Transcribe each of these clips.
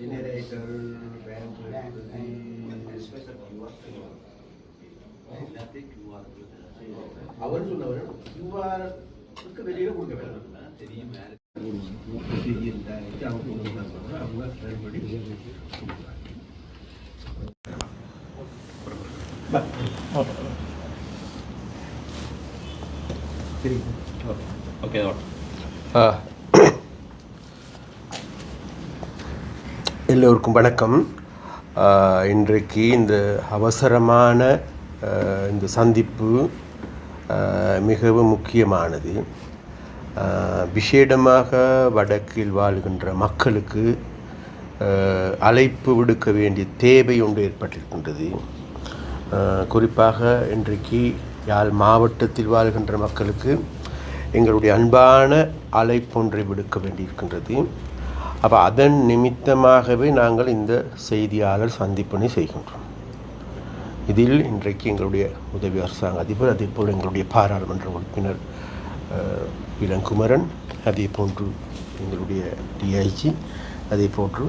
Generator bank அவர் சொன்னவர் கியூஆருக்கு வெளியில் கொடுக்க வேண்டாம் தெரியும் அவங்க பயன்படி ஓகே. எல்லோருக்கும் வணக்கம். இன்றைக்கு இந்த அவசரமான இந்த சந்திப்பு மிகவும் முக்கியமானது. விசேடமாக வடக்கில் வாழ்கின்ற மக்களுக்கு அழைப்பு விடுக்க வேண்டிய தேவை ஒன்று ஏற்பட்டிருக்கின்றது. குறிப்பாக இன்றைக்கு யாழ் மாவட்டத்தில் வாழ்கின்ற மக்களுக்கு எங்களுடைய அன்பான அழைப்பொன்றை விடுக்க வேண்டியிருக்கின்றது. அப்போ அதன் நிமித்தமாகவே நாங்கள் இந்த செய்தியாளர் சந்திப்பினை செய்கின்றோம். இதில் இன்றைக்கு எங்களுடைய உதவி அரசாங்க அதிபர், அதே போல் எங்களுடைய பாராளுமன்ற உறுப்பினர் இளங்குமரன், அதே போன்று எங்களுடைய டிஐஜி, அதே போன்று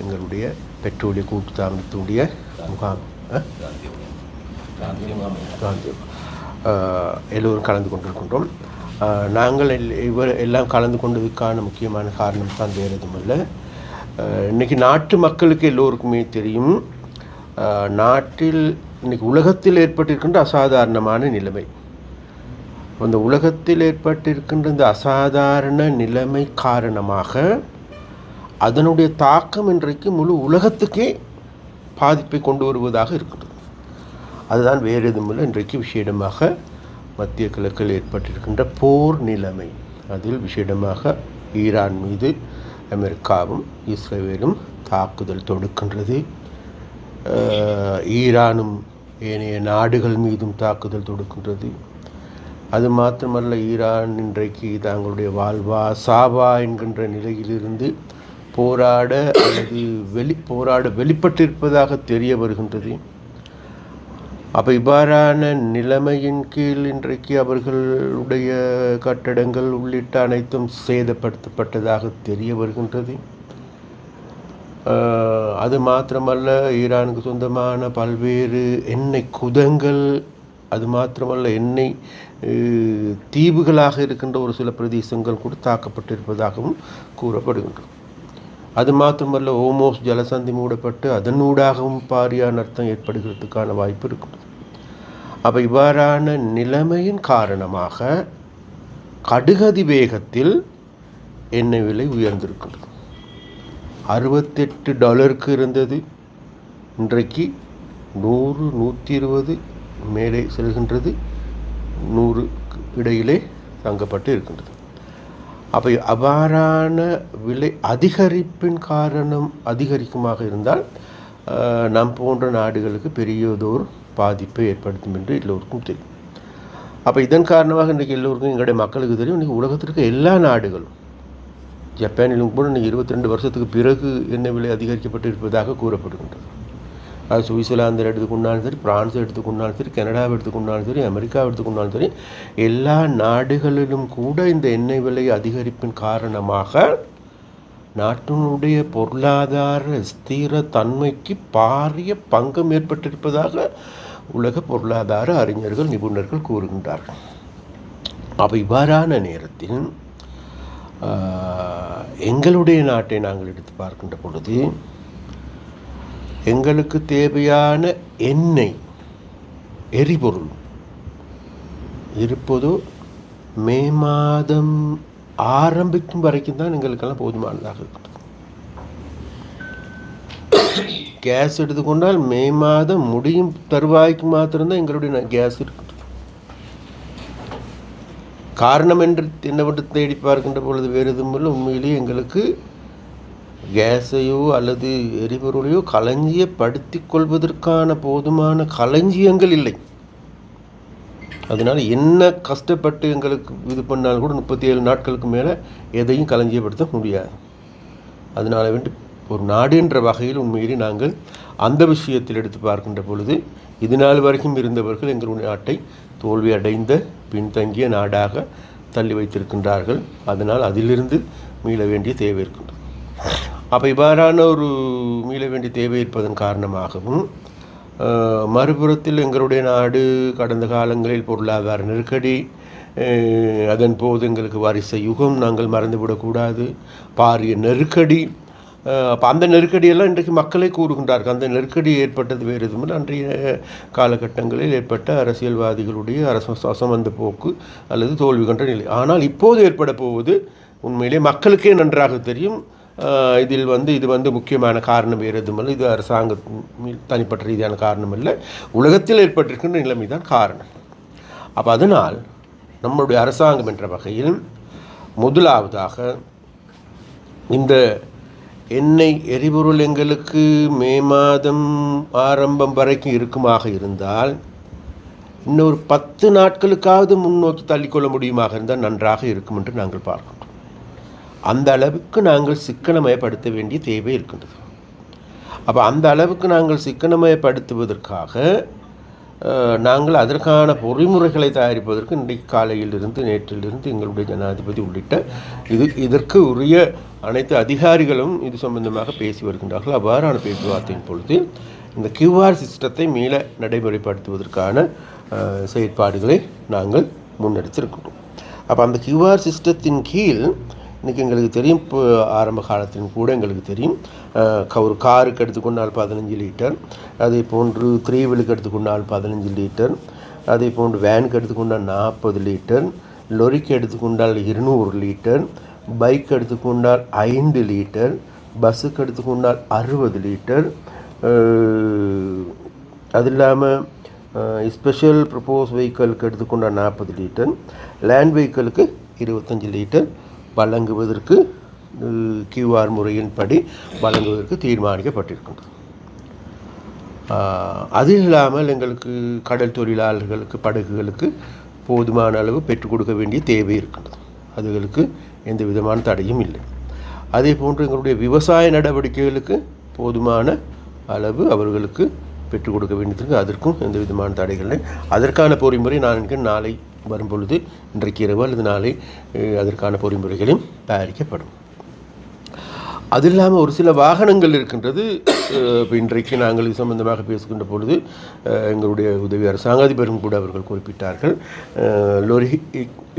எங்களுடைய பெட்ரோலிய கூட்டுத்தாபனத்தினுடைய முகாம் எல்லோரும் கலந்து கொண்டிருக்கின்றோம். நாங்கள் எல்லாம் கலந்து கொண்டதுக்கான முக்கியமான காரணம் தான் வேறு எதுவும் இல்லை. இன்றைக்கி நாட்டு மக்களுக்கு எல்லோருக்குமே தெரியும், நாட்டில் இன்றைக்கி உலகத்தில் ஏற்பட்டிருக்கின்ற அசாதாரணமான நிலைமை. அந்த உலகத்தில் ஏற்பட்டிருக்கின்ற இந்த அசாதாரண நிலைமை காரணமாக அதனுடைய தாக்கம் இன்றைக்கு முழு உலகத்துக்கே பாதிப்பை கொண்டு வருவதாக இருக்கிறது. அதுதான் வேறு எதுவும் இல்லை. இன்றைக்கு விசேடமாக மத்திய கிழக்கில் ஏற்பட்டிருக்கின்ற போர் நிலைமை, அதில் விசேடமாக ஈரான் மீது அமெரிக்காவும் இஸ்ரேலும் தாக்குதல் தொடுக்கின்றது. ஈரானும் ஏனைய நாடுகள் மீதும் தாக்குதல் தொடுக்கின்றது. அது மாத்திரமல்ல, ஈரான் இன்றைக்கு தங்களுடைய வாழ்வா சாவா என்கின்ற நிலையிலிருந்து போராட வெளிப்பட்டிருப்பதாக தெரிய வருகின்றது. அப்போ இவ்வாறான நிலைமையின் கீழ் இன்றைக்கு அவர்களுடைய கட்டடங்கள் உள்ளிட்ட அனைத்தும் சேதப்படுத்தப்பட்டதாக தெரிய வருகின்றது. அது மாத்திரமல்ல, ஈரானுக்கு சொந்தமான பல்வேறு எண்ணெய் குதங்கள், அது மாத்திரமல்ல எண்ணெய் தீவுகளாக இருக்கின்ற ஒரு சில பிரதேசங்கள் கூட தாக்கப்பட்டிருப்பதாகவும் கூறப்படுகின்றது. அது மாத்திரமல்ல, ஓமோஸ் ஜலசந்தி மூடப்பட்டு அதனூடாகவும் பாரியான அர்த்தம் ஏற்படுகிறதுக்கான வாய்ப்பு இருக்குது. அப்போ இவ்வாறான நிலைமையின் காரணமாக கடுகதி வேகத்தில் எண்ணெய் விலை உயர்ந்திருக்கின்றது. $68 இருந்தது, இன்றைக்கு 100, 120 மேலே செல்கின்றது, 100 இடையிலே தங்கப்பட்டு இருக்கின்றது. அப்போ அவ்வாறான விலை அதிகரிப்பின் காரணம் அதிகரிக்குமாக இருந்தால் நம் போன்ற நாடுகளுக்கு பெரியதோர் பாதிப்பை ஏற்படுத்தும் என்று எல்லோருக்கும் தெரியும். அப்போ இதன் காரணமாக இன்றைக்கு எல்லோருக்கும் எங்களுடைய மக்களுக்கு தெரியும், இன்றைக்கி உலகத்திற்கு எல்லா நாடுகளும், ஜப்பானிலும் கூட இன்றைக்கி 22 வருஷத்துக்கு பிறகு எண்ணெய் விலை அதிகரிக்கப்பட்டு இருப்பதாக கூறப்படுகின்றது. அது சுவிட்சர்லாந்தில் எடுத்துக்கொண்டாலும் சரி, பிரான்ஸ் எடுத்துக்கொண்டாலும் சரி, கனடாவை எடுத்துக்கொண்டாலும் சரி, அமெரிக்காவை எடுத்துக்கொண்டாலும் சரி, எல்லா நாடுகளிலும் கூட இந்த எண்ணெய் விலை அதிகரிப்பின் காரணமாக நாட்டினுடைய பொருளாதார ஸ்திர தன்மைக்கு பாரிய பங்கம் ஏற்பட்டிருப்பதாக உலக பொருளாதார அறிஞர்கள், நிபுணர்கள் கூறுகின்றார்கள். அப்போ இவ்வாறான நேரத்தில் எங்களுடைய நாட்டை நாங்கள் எடுத்து பார்க்கின்ற பொழுது எங்களுக்கு தேவையான எண்ணெய் எரிபொருள் இருப்பதோ மே மாதம் ஆரம்பிக்கும் வரைக்கும் தான் எங்களுக்கெல்லாம் போதுமானதாக இருக்குது. கேஸ் எடுத்துக்கொண்டால் மே மாதம் முடியும் தருவாய்க்கு மாத்திரம்தான் எங்களுடைய கேஸ் இருக்குது. காரணம் என்னவென்று தேடி பார்க்கின்ற பொழுது வேறு எதுவும் இல்லை, உண்மையிலேயே எங்களுக்கு கேஸையோ அல்லது எரிபொருளையோ களஞ்சியப்படுத்தி கொள்வதற்கான போதுமான களஞ்சியங்கள் இல்லை. அதனால் என்ன கஷ்டப்பட்டு எங்களுக்கு இது பண்ணாலும் கூட 37 நாட்களுக்கு மேலே எதையும் களஞ்சியப்படுத்த முடியாது. அதனால் வேண்டி ஒரு நாடு என்ற வகையில் உண்மையிலே நாங்கள் அந்த விஷயத்தில் எடுத்து பார்க்கின்ற பொழுது இது நாள் வரைக்கும் இருந்தவர்கள் எங்களுடைய நாட்டை தோல்வி அடைந்த பின்தங்கிய நாடாக தள்ளி வைத்திருக்கின்றார்கள். அதனால் அதிலிருந்து மீள வேண்டிய தேவை இருக்கின்றது. அப்போ இவ்வாறான ஒரு மீள வேண்டிய தேவை இருப்பதன் காரணமாகவும் மறுபுறத்தில் எங்களுடைய நாடு கடந்த காலங்களில் பொருளாதார நெருக்கடி, அதன் போது எங்களுக்கு வரிசை யுகம் நாங்கள் மறந்துவிடக்கூடாது, பாரிய நெருக்கடி. அப்போ அந்த நெருக்கடியெல்லாம் இன்றைக்கு மக்களே கூறுகின்றார்கள். அந்த நெருக்கடி ஏற்பட்டது வேறு எதுவும் அன்றைய காலகட்டங்களில் ஏற்பட்ட அரசியல்வாதிகளுடைய அசமந்த போக்கு அல்லது தோல்வி கண்ட நிலை. ஆனால் இப்போது ஏற்பட போவது உண்மையிலே மக்களுக்கே நன்றாக தெரியும். இதில் இது முக்கியமான காரணம் வேறு எதுவும், இது அரசாங்க தனிப்பட்ட ரீதியான காரணம் இல்லை, உலகத்தில் ஏற்பட்டிருக்கின்ற நிலைமை தான் காரணம். அப்போ அதனால் நம்முடைய அரசாங்கம் என்ற வகையில் முதலாவதாக இந்த எண்ணெய் எரிபொருள் எங்களுக்கு மே மாதம் ஆரம்பம் வரைக்கும் இருக்குமாக இருந்தால் இன்னொரு 10 நாட்களுக்காவது முன்னோக்கி தள்ளிக்கொள்ள முடியுமாக இருந்தால் நன்றாக இருக்கும் என்று நாங்கள் பார்க்கிறோம். அந்த அளவுக்கு நாங்கள் சிக்கனமயப்படுத்த வேண்டிய தேவை இருக்கின்றது. அப்போ அந்த அளவுக்கு நாங்கள் சிக்கனமயப்படுத்துவதற்காக நாங்கள் அதற்கான பொறிமுறைகளை தயாரிப்பதற்கு இன்றைக்கு காலையிலிருந்து நேற்றிலிருந்து எங்களுடைய ஜனாதிபதி உள்ளிட்ட இதற்கு உரிய அனைத்து அதிகாரிகளும் இது சம்பந்தமாக பேசி வருகின்றார்கள். அவ்வாறான பேச்சுவார்த்தையின் பொழுது இந்த QR சிஸ்டத்தை மீள நடைமுறைப்படுத்துவதற்கான செயற்பாடுகளை நாங்கள் முன்னெடுத்திருக்கிறோம். அப்போ அந்த QR சிஸ்டத்தின் கீழ் இன்றைக்கி எங்களுக்கு தெரியும், இப்போ ஆரம்ப காலத்திலும் கூட எங்களுக்கு தெரியும், ஒரு காருக்கு எடுத்துக்கொண்டால் 15 லிட்டர், அதே போன்று 3 வீலுக்கு எடுத்துக்கொண்டால் 15 லிட்டர், அதே போன்று வேனுக்கு எடுத்துக்கொண்டால் 40 லிட்டர், லொரிக்கு எடுத்துக்கொண்டால் 200 லிட்டர், பைக் எடுத்துக்கொண்டால் 5 லிட்டர், பஸ்ஸுக்கு எடுத்துக்கொண்டால் 60 லிட்டர், அது இல்லாமல் ஸ்பெஷல் ப்ரப்போஸ் வெஹிக்கிளுக்கு எடுத்துக்கொண்டால் 40 லிட்டர், லேண்ட் வெஹிக்கிளுக்கு 25 லிட்டர் வழங்குவதற்கு QR முறையின்படி வழங்குவதற்கு தீர்மானிக்கப்பட்டிருக்கின்றது. அது இல்லாமல் எங்களுக்கு கடல் தொழிலாளர்களுக்கு படகுகளுக்கு போதுமான அளவு பெற்றுக் கொடுக்க வேண்டிய தேவை இருக்கின்றது. அதுகளுக்கு எந்த விதமான தடையும் இல்லை. அதே போன்று எங்களுடைய விவசாய நடவடிக்கைகளுக்கு போதுமான அளவு அவர்களுக்கு பெற்றுக் கொடுக்க வேண்டியதற்கு அதற்கும் எந்த விதமான தடைகள். அதற்கான பொறிமுறை நான் நாளை வரும்பொழுது, இன்றைக்கு இரவு அல்லது நாளை அதற்கான பொறிமுறைகளையும் தயாரிக்கப்படும். அது இல்லாமல் ஒரு சில வாகனங்கள் இருக்கின்றது. இப்போ இன்றைக்கு நாங்கள் இது சம்பந்தமாக பேசுகின்ற பொழுது எங்களுடைய உதவி அரசாங்காதிபரும் கூட அவர்கள் குறிப்பிட்டார்கள், லொரி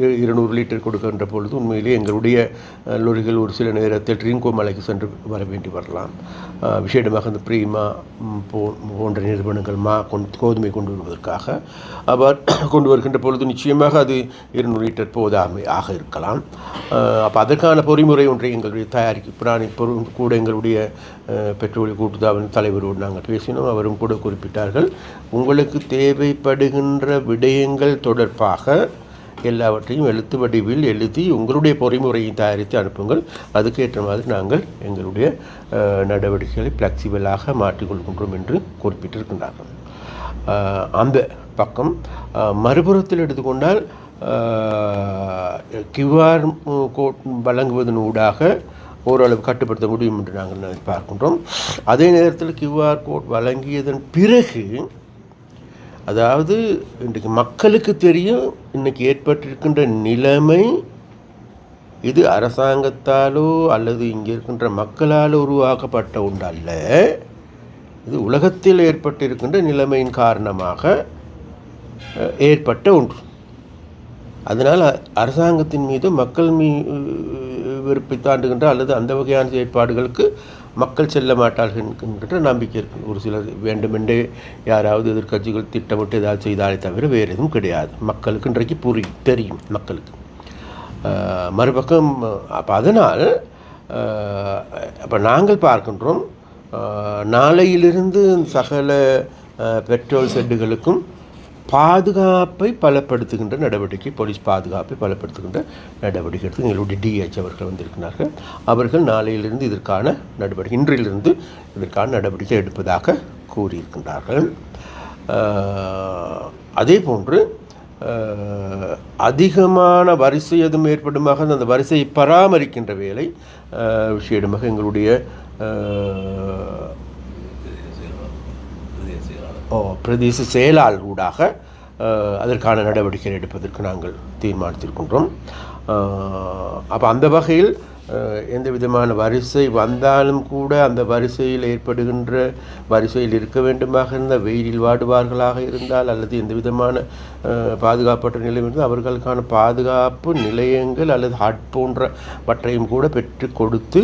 200 லிட்டர் கொடுக்கின்ற பொழுது உண்மையிலே எங்களுடைய லொரிகள் ஒரு சில நேரத்தில் ட்ரிங்கோ மலைக்கு சென்று வர வேண்டி வரலாம். விசேடமாக இந்த பிரீமா போன்ற நிறுவனங்கள் கோதுமை கொண்டு வருவதற்காக அவர் கொண்டு வருகின்ற பொழுது நிச்சயமாக அது 200 லிட்டர் போதாமை ஆக இருக்கலாம். அப்போ அதற்கான பொறிமுறை ஒன்றை எங்களுடைய தயாரிப்பு கூட எங்களுடைய பெட்ரோலிய கூட்டுத்தாபன தலைவரோடு நாங்கள் பேசினோம். அவரும் கூட குறிப்பிட்டார்கள், உங்களுக்கு தேவைப்படுகின்ற விடயங்கள் தொடர்பாக எல்லாவற்றையும் எழுத்து வடிவில் எழுதி உங்களுடைய பொறிமுறையை தயாரித்து அனுப்புங்கள், அதுக்கேற்ற மாதிரி நாங்கள் எங்களுடைய நடவடிக்கைகளை ஃப்ளெக்சிபிளாக மாற்றிக்கொள்கின்றோம் என்று குறிப்பிட்டிருக்கின்றார்கள். அந்த பக்கம் மறுபுறத்தில் எடுத்துக்கொண்டால் QR கோட் வழங்குவதன் ஊடாக ஓரளவு கட்டுப்படுத்த முடியும் என்று நாங்கள் பார்க்கின்றோம். அதே நேரத்தில் QR கோட் வழங்கியதன் பிறகு, அதாவது இன்றைக்கு மக்களுக்கு தெரியும் இன்றைக்கி ஏற்பட்டிருக்கின்ற நிலைமை இது அரசாங்கத்தாலோ அல்லது இங்கே இருக்கின்ற மக்களால் உருவாக்கப்பட்ட ஒன்றல்ல, இது உலகத்தில் ஏற்பட்டிருக்கின்ற நிலைமையின் காரணமாக ஏற்பட்ட ஒன்று. அதனால் அரசாங்கத்தின் மீது மக்கள் வெறுப்பை தாண்டுகின்ற அல்லது அந்த வகையான செயற்பாடுகளுக்கு மக்கள் செல்ல மாட்டார்கள் என்கின்ற நம்பிக்கை இருக்குது. ஒரு சிலர் வேண்டுமென்றே யாராவது எதிர்க்கட்சிகள் திட்டமிட்டு ஏதாவது செய்தாலே தவிர வேறு எதுவும் கிடையாது. மக்களுக்கு இன்றைக்கு தெரியும் மக்களுக்கு. மறுபக்கம் அப்போ அதனால் அப்போ நாங்கள் பார்க்கின்றோம், நாளையிலிருந்து சகல பெட்ரோல் ஷெட்டுகளுக்கும் பாதுகாப்பை பலப்படுத்துகின்ற நடவடிக்கை, போலீஸ் பாதுகாப்பை பலப்படுத்துகின்ற நடவடிக்கை எடுத்து எங்களுடைய DH அவர்கள் வந்திருக்கிறார்கள். அவர்கள் நாளையிலிருந்து இதற்கான நடவடிக்கை, இன்றிலிருந்து இதற்கான நடவடிக்கை எடுப்பதாக கூறியிருக்கின்றார்கள். அதே போன்று அதிகமான வரிசை எதுவும் ஏற்படுமாக அந்த வரிசையை பராமரிக்கின்ற வேலை விஷயமாக எங்களுடைய பிரதேச செயலாளர் ஊடாக அதற்கான நடவடிக்கை எடுப்பதற்கு நாங்கள் தீர்மானித்திருக்கின்றோம். அப்போ அந்த வகையில் எந்த விதமான வரிசை வந்தாலும் கூட அந்த வரிசையில் ஏற்படுகின்ற வரிசையில் இருக்க வேண்டுமாக இருந்தால் வெயிலில் வாடுவார்களாக இருந்தால் அல்லது எந்த விதமான பாதுகாப்பற்ற நிலையம் இருந்தால் அவர்களுக்கான பாதுகாப்பு நிலையங்கள் அல்லது ஹட் போன்றவற்றையும் கூட பெற்று கொடுத்து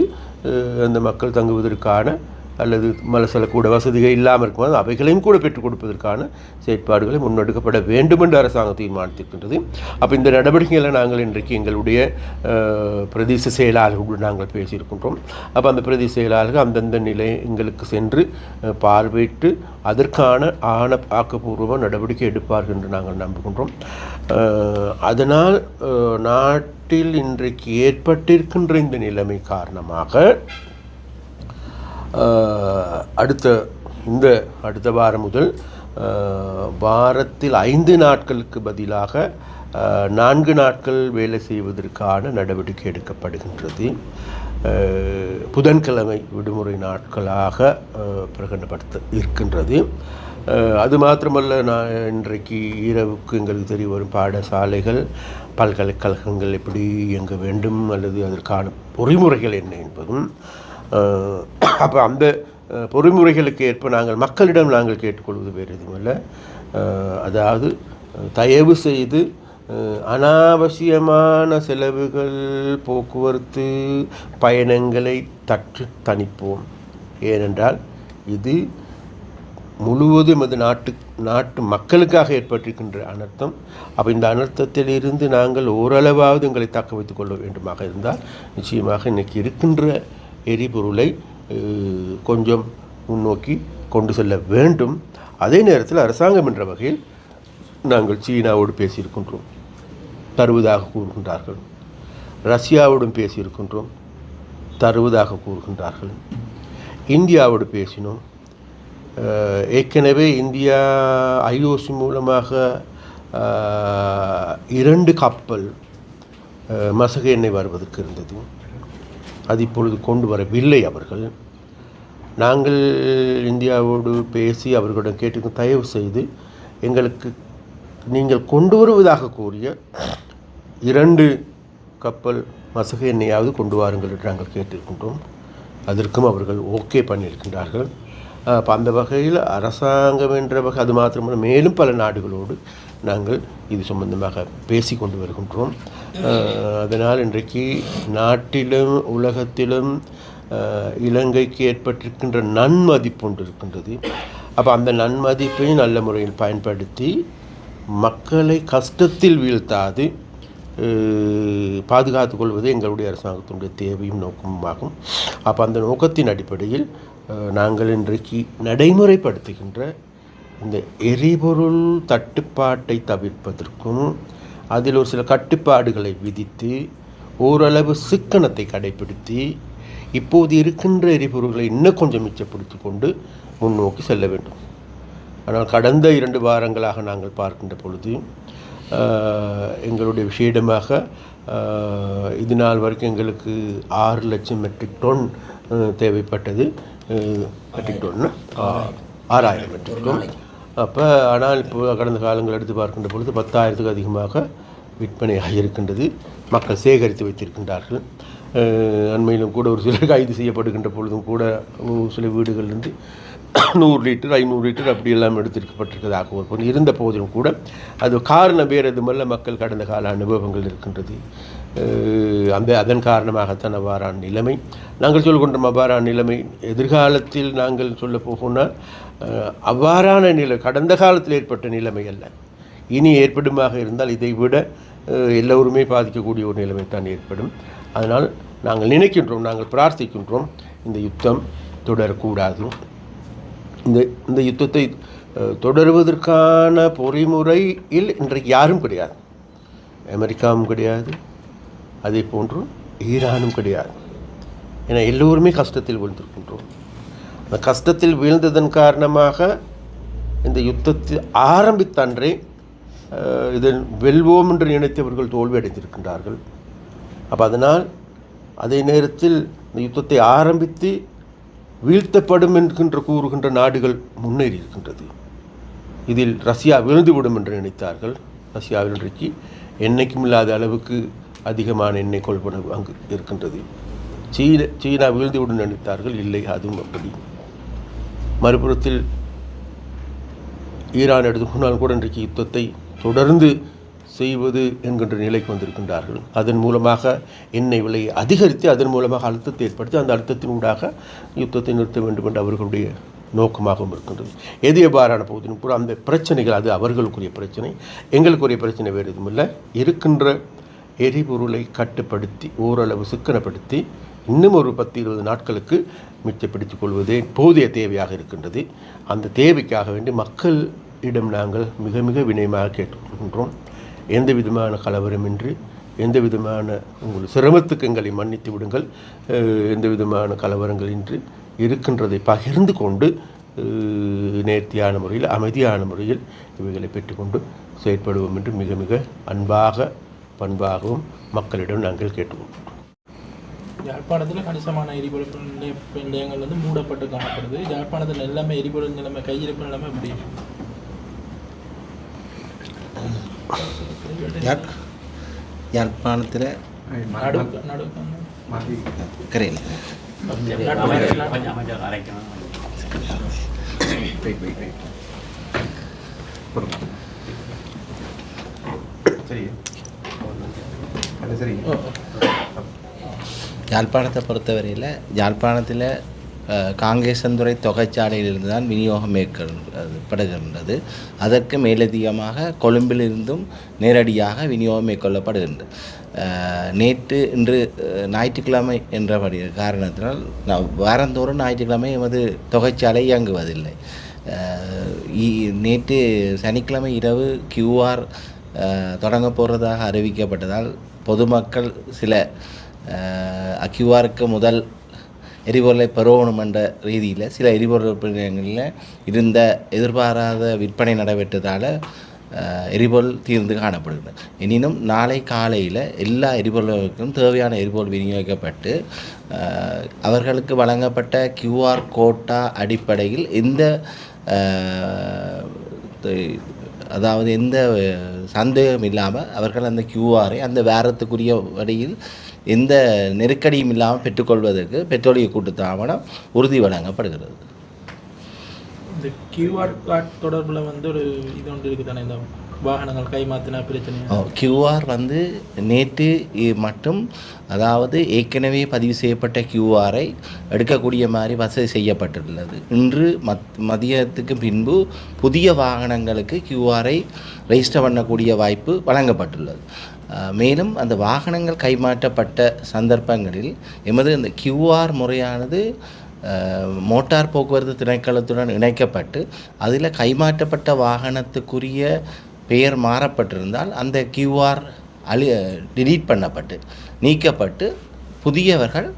அந்த மக்கள் தங்குவதற்கான அல்லது மலசலக்கூட வசதிகள் இல்லாமல் இருக்கும்போது அவைகளையும் கூட பெற்றுக் கொடுப்பதற்கான செயற்பாடுகளை முன்னெடுக்கப்பட வேண்டும் என்று அரசாங்கம் தீர்மானித்திருக்கின்றது. அப்போ இந்த நடவடிக்கைகளை நாங்கள் இன்றைக்கு எங்களுடைய பிரதேச செயலாளர்களுடன் நாங்கள் பேசியிருக்கின்றோம். அப்போ அந்த பிரதேச செயலாளர்கள் அந்தந்த நிலையங்களுக்கு சென்று பார்வையிட்டு அதற்கான ஆக்கப்பூர்வ நடவடிக்கை எடுப்பார்கள் என்று நாங்கள் நம்புகின்றோம். அதனால் நாட்டில் இன்றைக்கு ஏற்பட்டிருக்கின்ற இந்த நிலைமை காரணமாக அடுத்த வாரம் முதல் வாரத்தில் 5 நாட்களுக்கு பதிலாக 4 நாட்கள் வேலை செய்வதற்கான நடவடிக்கை எடுக்கப்படுகின்றது. புதன்கிழமை விடுமுறை நாட்களாக பிரகடனப்படுத்த இருக்கின்றது. அது மாத்திரமல்ல, நான் இன்றைக்கு இரவுக்கு எங்களுக்கு தெரிய வரும் பாடசாலைகள் பல்கலைக்கழகங்கள் எப்படி இயங்க வேண்டும் அல்லது அதற்கான பொறிமுறைகள் என்ன என்பதும் அப்போ அந்த பொறிமுறைகளுக்கு ஏற்ப மக்களிடம் நாங்கள் கேட்டுக்கொள்வது வேறு எதுவுமில்லை. அதாவது தயவு செய்து அனாவசியமான செலவுகள் போக்குவரத்து பயணங்களை தணிப்போம். ஏனென்றால் இது முழுவதும் அது நாட்டு மக்களுக்காக ஏற்பட்டிருக்கின்ற அனர்த்தம். அப்போ இந்த அனர்த்தத்திலிருந்து நாங்கள் ஓரளவாவது எங்களை தக்க வைத்துக் கொள்ள வேண்டுமாக இருந்தால் நிச்சயமாக இன்றைக்கி இருக்கின்ற எரிபொருளை கொஞ்சம் முன்னோக்கி கொண்டு செல்ல வேண்டும். அதே நேரத்தில் அரசாங்கம் என்ற வகையில் நாங்கள் சீனாவோடு பேசியிருக்கின்றோம், தருவதாக கூறுகின்றார்கள். ரஷ்யாவோடும் பேசியிருக்கின்றோம், தருவதாக கூறுகின்றார்கள். இந்தியாவோடு பேசினோம். ஏற்கனவே இந்தியா IOC மூலமாக 2 கப்பல் மசகு எண்ணெய் வருவதற்கு இருந்தது. அது இப்பொழுது கொண்டு வரவில்லை அவர்கள். நாங்கள் இந்தியாவோடு பேசி அவர்களிடம் கேட்டு தயவு செய்து எங்களுக்கு நீங்கள் கொண்டு வருவதாக கூறிய 2 கப்பல் மசகு எண்ணெயாவது கொண்டு வாருங்கள் என்று நாங்கள் கேட்டிருக்கின்றோம். அதற்கும் அவர்கள் ஓகே பண்ணியிருக்கின்றார்கள். அப்போ அந்த வகையில் அரசாங்கம் என்ற வகை அது மாத்திரமல்ல மேலும் பல நாடுகளோடு நாங்கள் இது சம்பந்தமாக பேசி கொண்டு வருகின்றோம். அதனால் இன்றைக்கு நாட்டிலும் உலகத்திலும் இலங்கைக்கு ஏற்பட்டிருக்கின்ற நன்மதிப்பு ஒன்று இருக்கின்றது. அப்போ அந்த நன்மதிப்பை நல்ல முறையில் பயன்படுத்தி மக்களை கஷ்டத்தில் வீழ்த்தாது பாதுகாத்து கொள்வது எங்களுடைய அரசாங்கத்தினுடைய தேவையும் நோக்கமாகும். அப்போ அந்த நோக்கத்தின் அடிப்படையில் நாங்கள் இன்றைக்கு நடைமுறைப்படுத்துகின்ற இந்த எரிபொருள் தட்டுப்பாட்டை தவிர்ப்பதற்கும் அதில் ஒரு சில கட்டுப்பாடுகளை விதித்து ஓரளவு சிக்கனத்தை கடைபிடித்து இப்போது இருக்கின்ற எரிபொருள்களை இன்னும் கொஞ்சம் மிச்சப்படுத்தி கொண்டு முன்னோக்கி செல்ல வேண்டும். ஆனால் கடந்த 2 வாரங்களாக நாங்கள் பார்க்கின்ற பொழுது எங்களுடைய விஷயமாக இது நாள் வரைக்கும் எங்களுக்கு 6 லட்சம் மெட்ரிக் டன் தேவைப்பட்டது. மெட்ரிக் டன்னா 6000 மெட்ரிக் டன். அப்போ ஆனால் இப்போ கடந்த காலங்கள் எடுத்து பார்க்கின்ற பொழுது 10,000க்கு அதிகமாக விற்பனையாக இருக்கின்றது. மக்கள் சேகரித்து வைத்திருக்கின்றார்கள். அண்மையிலும் கூட ஒரு சிலர் கைது செய்யப்படுகின்ற பொழுதும் கூட சில வீடுகளிலிருந்து 100 லிட்டர் 500 லிட்டர் அப்படியெல்லாம் எடுத்திருக்கப்பட்டிருக்கிறதாக இருந்த போதிலும் கூட அது காரணம் வேறு எதுமல்ல, மக்கள் கடந்த கால அனுபவங்கள் இருக்கின்றது. அதன் காரணமாகத்தான் அவ்வாறான நிலைமை. நாங்கள் சொல்கின்ற அவ்வாறான நிலைமை எதிர்காலத்தில் நாங்கள் சொல்ல போகணும்னால் அவ்வாறான நிலை கடந்த காலத்தில் ஏற்பட்ட நிலைமை அல்ல, இனி ஏற்படுமாக இருந்தால் இதை விட எல்லோருமே பாதிக்கக்கூடிய ஒரு நிலைமை தான் ஏற்படும். அதனால் நாங்கள் நினைக்கின்றோம், நாங்கள் பிரார்த்திக்கின்றோம், இந்த யுத்தம் தொடரக்கூடாது. இந்த யுத்தத்தை தொடருவதற்கான பொறிமுறையில் இன்றைக்கு யாரும் கிடையாது. அமெரிக்காவும் கிடையாது, அதே போன்று ஈரானும் கிடையாது. ஏன்னா எல்லோருமே கஷ்டத்தில் வீழ்ந்திருக்கின்றோம். அந்த கஷ்டத்தில் வீழ்ந்ததன் காரணமாக இந்த யுத்தத்தை ஆரம்பித்தன்றே இதன் வெல்வோம் என்று நினைத்தவர்கள் தோல்வி அடைந்திருக்கின்றார்கள். அப்போ அதனால் அதே நேரத்தில் இந்த யுத்தத்தை ஆரம்பித்து வீழ்த்தப்படும் என்கின்ற கூறுகின்ற நாடுகள் முன்னேறி இருக்கின்றது. இதில் ரஷ்யா விழுந்துவிடும் என்று நினைத்தார்கள். ரஷ்யாவில் இன்றைக்கு என்றைக்கும் இல்லாத அளவுக்கு அதிகமான எண்ணெய் கொள்வனவு அங்கு இருக்கின்றது. சீனா வீழ்ந்துவிடும் நினைத்தார்கள். இல்லை, அதுவும் அப்படி. மறுபுறத்தில் ஈரான் எடுத்துக்கொண்டால் கூட இன்றைக்கு யுத்தத்தை தொடர்ந்து செய்வது என்கின்ற நிலைக்கு வந்திருக்கின்றார்கள். அதன் மூலமாக எண்ணெய் விலையை அதிகரித்து அதன் மூலமாக அழுத்தத்தை ஏற்படுத்தி அந்த அழுத்தத்தின் ஊடாக யுத்தத்தை நிறுத்த வேண்டும் என்று அவர்களுடைய நோக்கமாகவும் இருக்கின்றது. எது எவ்வாறான போதிலும் கூட அந்த பிரச்சனைகள் அது அவர்களுக்குரிய பிரச்சனை, எங்களுக்குரிய பிரச்சனை வேறு எதுவும் இல்லை. இருக்கின்ற எரிபொருளை கட்டுப்படுத்தி ஓரளவு சிக்கனப்படுத்தி இன்னும் ஒரு 10-20 நாட்களுக்கு மிச்சப்படுத்திக் கொள்வதே போதிய தேவையாக இருக்கின்றது. அந்த தேவைக்காக வேண்டி மக்களிடம் நாங்கள் மிக மிக வினயமாக கேட்டுக்கொள்கின்றோம். எந்த விதமான கலவரமின்றி, எந்த விதமான உங்கள் சிரமத்துக்கு எங்களை மன்னித்து விடுங்கள், எந்த விதமான கலவரங்களின்றி இருக்கின்றதை பகிர்ந்து கொண்டு நேர்த்தியான முறையில் அமைதியான முறையில் இவைகளை பெற்றுக்கொண்டு செயற்படுவோம் என்று மிக மிக அன்பாக பண்பாகவும் மக்களிடம் நாங்கள் கேட்டுக்கொண்டோம். யாழ்ப்பாணத்தில் கணிசமான எரிபொருள் நிலையங்கள் வந்து மூடப்பட்டு காணப்படுது. யாழ்ப்பாணத்தில் எல்லாமே எரிபொருள் நிலைமை கையிருப்பு நிலைமை எப்படி? யாழ்ப்பாணத்தில் கரையில் யாழ்ப்பாணத்தை பொறுத்தவரையில் யாழ்ப்பாணத்தில் காங்கேசன்துறை தொகைச்சாலையிலிருந்து தான் விநியோகம் மேற்கொள்ளப்படுகின்றது. அதற்கு மேலதிகமாக கொழும்பிலிருந்தும் நேரடியாக விநியோகம் மேற்கொள்ளப்படுகின்றது. இன்று ஞாயிற்றுக்கிழமை என்றபடி காரணத்தினால் வாரந்தோறும் ஞாயிற்றுக்கிழமை எமது தொகைச்சாலை இயங்குவதில்லை. நேற்று சனிக்கிழமை இரவு QR தொடங்க போகிறதாக அறிவிக்கப்பட்டதால் பொதுமக்கள் சில QR முதல் எரிபொருளை பெறணும் என்ற ரீதியில் சில எரிபொருள் நிலையங்களில் இருந்த எதிர்பாராத விற்பனை நடைபெற்றதால் எரிபொருள் தீர்ந்து காணப்படுகிறது. எனினும் நாளை காலையில் எல்லா எரிபொருளுக்கும் தேவையான எரிபொருள் விநியோகிக்கப்பட்டு அவர்களுக்கு வழங்கப்பட்ட QR கோட்டா அடிப்படையில் எந்த சந்தேகம் இல்லாமல் அவர்கள் அந்த QRஐ அந்த வாரத்துக்குரிய வழியில் எந்த நெருக்கடியும் இல்லாமல் பெற்றுக்கொள்வதற்கு பெட்ரோலிய கூட்டுத்தாபனம் உறுதி வழங்கப்படுகிறது. இந்த QR கார்டு தொடர்பில் வந்து ஒரு இது ஒன்று இருக்குது தானே, இந்த வாகனங்கள் கைமாற்றின பிரச்சனை. QR நேற்று மட்டும், அதாவது ஏற்கனவே பதிவு செய்யப்பட்ட QRஐ எடுக்கக்கூடிய மாதிரி வசதி செய்யப்பட்டுள்ளது. இன்று மதியத்துக்கு பின்பு புதிய வாகனங்களுக்கு QRஐ ரெஜிஸ்டர் பண்ணக்கூடிய வாய்ப்பு வழங்கப்பட்டுள்ளது. மேலும் அந்த வாகனங்கள் கைமாற்றப்பட்ட சந்தர்ப்பங்களில் எமது இந்த QR முறையானது மோட்டார் போக்குவரத்து திணைக்களத்துடன் இணைக்கப்பட்டு அதில் கைமாற்றப்பட்ட வாகனத்துக்குரிய பெயர் மாறப்பட்டிருந்தால் அந்த QR டிலீட் பண்ணப்பட்டு நீக்கப்பட்டு புதியவர்கள்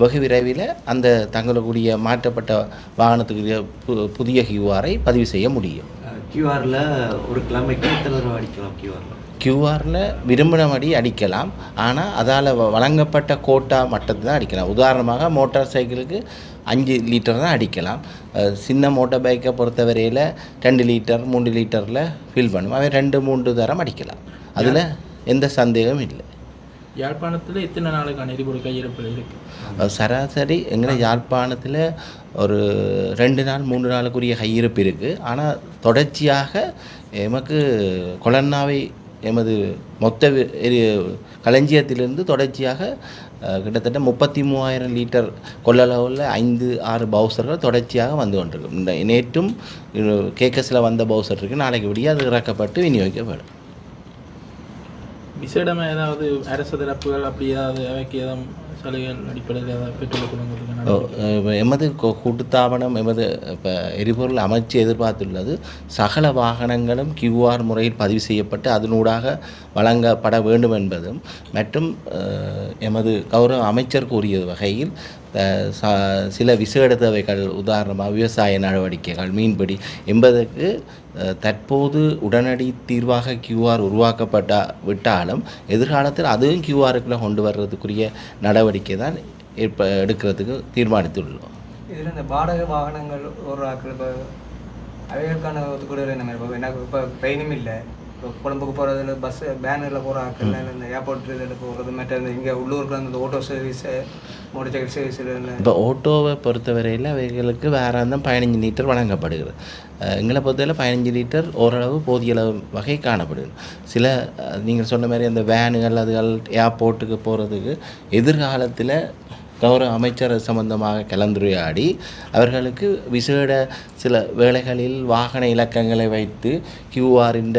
வெகு விரைவில் அந்த தங்களுடைய மாற்றப்பட்ட வாகனத்துக்குரிய புதிய QRஐ பதிவு செய்ய முடியும். QRல ஒரு கிழமைக்கு எத்தனை தடவை அடிக்கலாம்? QRல விரும்பினபடி அடிக்கலாம். ஆனால் அதால் வழங்கப்பட்ட கோட்டா மட்டத்தில் தான் அடிக்கலாம். உதாரணமாக மோட்டார் சைக்கிளுக்கு 5 லிட்டர் தான் அடிக்கலாம். சின்ன மோட்டார் பைக்கை பொறுத்தவரையில் 2 லிட்டர் 3 லிட்டரில் ஃபில் பண்ணும். அவை 2-3 தரம் அடிக்கலாம். அதில் எந்த சந்தேகமும் இல்லை. யாழ்ப்பாணத்தில் எத்தனை நாளுக்கான எரிபொருள் கையிருப்பில் இருக்குது? சராசரி எங்களை யாழ்ப்பாணத்தில் ஒரு 2 நாள் 3 நாளுக்குரிய கையிருப்பு இருக்குது. ஆனால் தொடர்ச்சியாக எமக்கு கொலன்னாவை எமது மொத்த களஞ்சியத்திலிருந்து தொடர்ச்சியாக கிட்டத்தட்ட 33,000 லிட்டர் கொள்ளளவில் 5-6 பவுசர்கள் தொடர்ச்சியாக வந்து கொண்டிருக்கும். நேற்றும் கேக்கஸில் வந்த பவுசர் இருக்குது. நாளைக்கு விடிய அது இறக்கப்பட்டு விநியோகிக்கப்படும். விசேடமாக ஏதாவது அரசு தரப்புகள் அப்படி ஏதாவது அவைக்கு ஏதாவது சலுகைகள் அடிப்படையில் ஏதாவது பெட்ரோல் கொடுங்க? எமது கூட்டுத்தாபனம் எமது இப்போ எரிபொருள் அமைச்சு எதிர்பார்த்துள்ளது சகல வாகனங்களும் QR முறையில் பதிவு செய்யப்பட்டு அதனூடாக வழங்கப்பட வேண்டும் என்பதும் மற்றும் எமது கௌரவ அமைச்சர் கூறிய வகையில் சில விசேட தேவைகள், உதாரணமாக விவசாய நடவடிக்கைகள், மீன்பிடி என்பதற்கு தற்போது உடனடி தீர்வாக QR விட்டாலும் எதிர்காலத்தில் அதுவும் QRக்குள்ளே கொண்டு வர்றதுக்குரிய நடவடிக்கை தான் எடுக்கிறதுக்கு தீர்மானித்துள்ளோம். இதில் இந்த வாடகை வாகனங்கள் ஒரு ஆக்கள் இப்போ அவைகளுக்கான ஒத்துக்கூட நம்ம எனக்கு இப்போ ட்ரெயினும் இல்லை, இப்போ கொழும்புக்கு போகிறதுல பஸ் பேனரில் போகிற ஆட்கள் இந்த ஏர்போர்ட் இதில் போகிறது மற்ற இங்கே உள்ளூருக்கு அந்த ஓட்டோ சர்வீஸு மோட்டர் சைக்கிள் சர்வீஸில் இப்போ ஓட்டோவை பொறுத்தவரையில் அவைகளுக்கு வேறு அந்த 15 லிட்டர் வழங்கப்படுகிறது. எங்களை பொறுத்தவரை 15 லிட்டர் ஓரளவு போதிய அளவு வகை காணப்படுது. சில நீங்கள் சொன்ன மாதிரி அந்த வேனுகள் அதுகள் ஏர்போர்ட்டுக்கு போகிறதுக்கு எதிர்காலத்தில் கௌரவ அமைச்சர் சம்பந்தமாக கலந்துரையாடி அவர்களுக்கு விசேட சில வேளைகளில் வாகன இலக்கங்களை வைத்து கியூஆரின்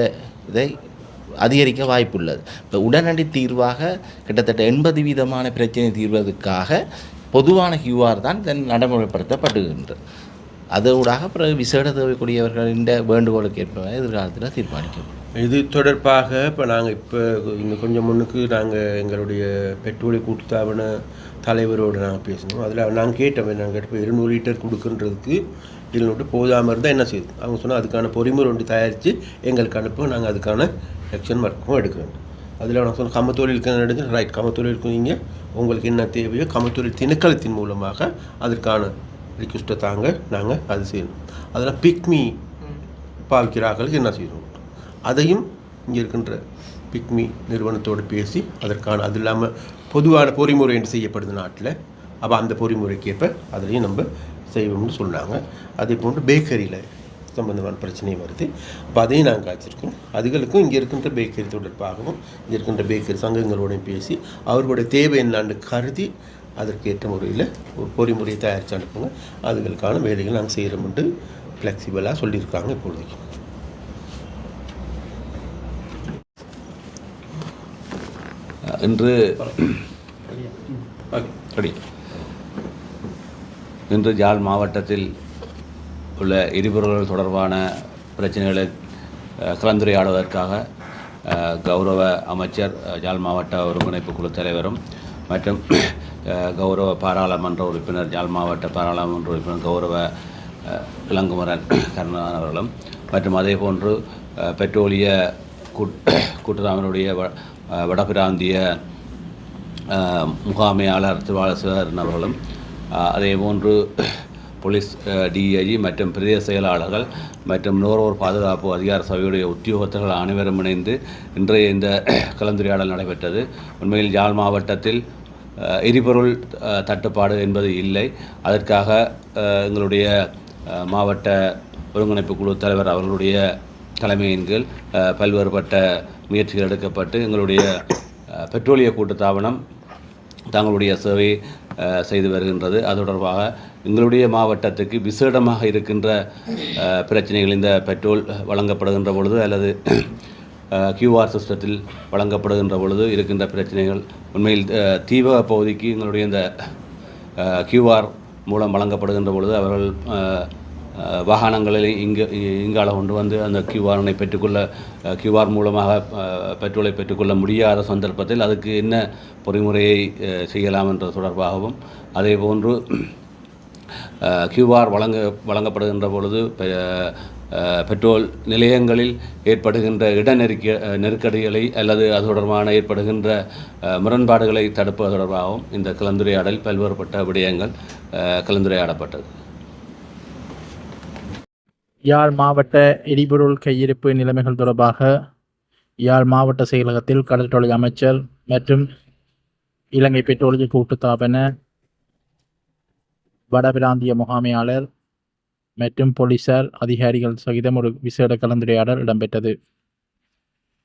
இதை அதிகரிக்க வாய்ப்புள்ளது. இப்போ உடனடி தீர்வாக கிட்டத்தட்ட 80% பிரச்சனை தீர்வதற்காக பொதுவான கியூஆர் தான் இதன் நடைமுறைப்படுத்தப்படுகின்றது. அதோடாக பிறகு விசேட தேவைக்கூடியவர்களின் வேண்டுகோளுக்கு ஏற்ப எதிர்காலத்தில் தீர்மானிக்கும். இது தொடர்பாக இப்போ நாங்கள் இன்னும் கொஞ்சம் முன்னுக்கு நாங்கள் எங்களுடைய பெட்ரோலிய கூட்டுத்தாபன தலைவரோடு நாங்கள் பேசினோம். அதில் நாங்கள் கேட்டோம், நாங்கள் கேட்டப்போ 200 லிட்டர் கொடுக்குன்றதுக்கு இதில் போதாமல் இருந்தால் என்ன செய்யுது. அவங்க சொன்னால் அதுக்கான பொறிமுறை ஒன்று தயாரித்து எங்களுக்கு அனுப்பும், நாங்கள் அதுக்கான ஆக்ஷன் ஒர்க்கும் எடுக்கிறோம். அதில் நான் சொன்ன கமத்தொழிலுக்கு எடுத்து ரைட் கமத்தொழிலுக்கு நீங்கள் உங்களுக்கு என்ன தேவையோ கமத்தொழில் திணைக்களத்தின் மூலமாக அதற்கான ரிக்வெஸ்ட்டை தாங்க நாங்கள் அது செய்யணும். அதில் பிக்மி பாவிக்கிறார்களுக்கு என்ன செய்யணும் அதையும் இங்கே இருக்கின்ற பிக்மி நிறுவனத்தோடு பேசி அதற்கான அது இல்லாமல் பொதுவான பொறிமுறை என்று செய்யப்படுது நாட்டில். அப்போ அந்த பொறிமுறைக்கேற்ப அதிலையும் நம்ம செய்வோம்னு சொன்னாங்க. அதே போன்று பேக்கரியில் சம்பந்தமான பிரச்சனையும் வருது. அப்போ அதையும் நாங்கள் காய்ச்சிருக்கோம். அதுகளுக்கும் இங்கே இருக்கின்ற பேக்கரி தொடர்பாகவும் இங்கே இருக்கின்ற பேக்கரி சங்கங்களோடையும் பேசி அவர்களுடைய தேவை என்னான்னு கருதி அதற்கேற்ற முறையில் ஒரு பொறிமுறையை தயாரித்து அனுப்புங்க. அதுகளுக்கான வேலைகள் நாங்கள் செய்கிறோம்ட்டு ஃப்ளெக்சிபிளாக சொல்லியிருக்காங்க இப்பொழுதைக்கு. இன்று யாழ் மாவட்டத்தில் உள்ள எரிபொருள்கள் தொடர்பான பிரச்சனைகளை கலந்துரையாடுவதற்காக கௌரவ அமைச்சர் யாழ் மாவட்ட ஒருங்கிணைப்பு குழு தலைவரும் மற்றும் கௌரவ பாராளுமன்ற உறுப்பினர் யாழ் மாவட்ட பாராளுமன்ற உறுப்பினர் கௌரவ இளங்குமரன் கருணாநிதி அவர்களும் மற்றும் அதேபோன்று பெட்ரோலிய கூட்டுறவினுடைய வடபிராந்திய முகாமையாளர் திருவாளர் அவர்களும் அதேபோன்று போலீஸ் டிஐஜி மற்றும் பிரதேச செயலாளர்கள் மற்றும் நுகர்வோர் பாதுகாப்பு அதிகார சபையுடைய உத்தியோகத்தர்கள் அனைவரும் இணைந்து இன்றைய இந்த கலந்துரையாடல் நடைபெற்றது. உண்மையில் யாழ் மாவட்டத்தில் எரிபொருள் தட்டுப்பாடு என்பது இல்லை. அதற்காக எங்களுடைய மாவட்ட ஒருங்கிணைப்பு குழு தலைவர் அவர்களுடைய தலைமையின் கீழ் பல்வேறுபட்ட முயற்சிகள் எடுக்கப்பட்டு எங்களுடைய பெட்ரோலிய கூட்டுத்தாபனம் தங்களுடைய சேவை செய்து வருகின்றது. அது தொடர்பாக எங்களுடைய மாவட்டத்துக்கு விசேடமாக இருக்கின்ற பிரச்சனைகள் இந்த பெட்ரோல் வழங்கப்படுகின்ற பொழுது அல்லது கியூஆர் சிஸ்டத்தில் வழங்கப்படுகின்ற பொழுது இருக்கின்ற பிரச்சனைகள் உண்மையில் தீபக பகுதிக்கு எங்களுடைய இந்த கியூஆர் மூலம் வழங்கப்படுகின்ற பொழுது அவர்கள் வாகனங்களில் இங்கால கொண்டு வந்து அந்த கியூஆரை கியூஆர் மூலமாக பெட்ரோலை பெற்றுக்கொள்ள முடியாத சந்தர்ப்பத்தில் அதுக்கு என்ன பொறிமுறையை செய்யலாம் என்ற தொடர்பாகவும் அதேபோன்று கியூஆர் வழங்கப்படுகின்ற பொழுது பெட்ரோல் நிலையங்களில் ஏற்படுகின்ற நெருக்கடிகளை அல்லது அது தொடர்பான ஏற்படுகின்ற முரண்பாடுகளை தடுப்பது தொடர்பாகவும் இந்த கலந்துரையாடல் பல்வேறுபட்ட விடயங்கள் கலந்துரையாடப்பட்டது. யாழ் மாவட்ட எரிபொருள் கையிருப்பு நிலைமைகள் தொடர்பாக யாழ் மாவட்ட செயலகத்தில் கடற்றொழில் அமைச்சர் மற்றும் இலங்கை பெட்ரோலிய கூட்டுத்தாபன வடபிராந்திய முகாமையாளர் மற்றும் போலீசார் அதிகாரிகள் சகிதம் ஒரு விசேட கலந்துரையாடல் இடம்பெற்றது.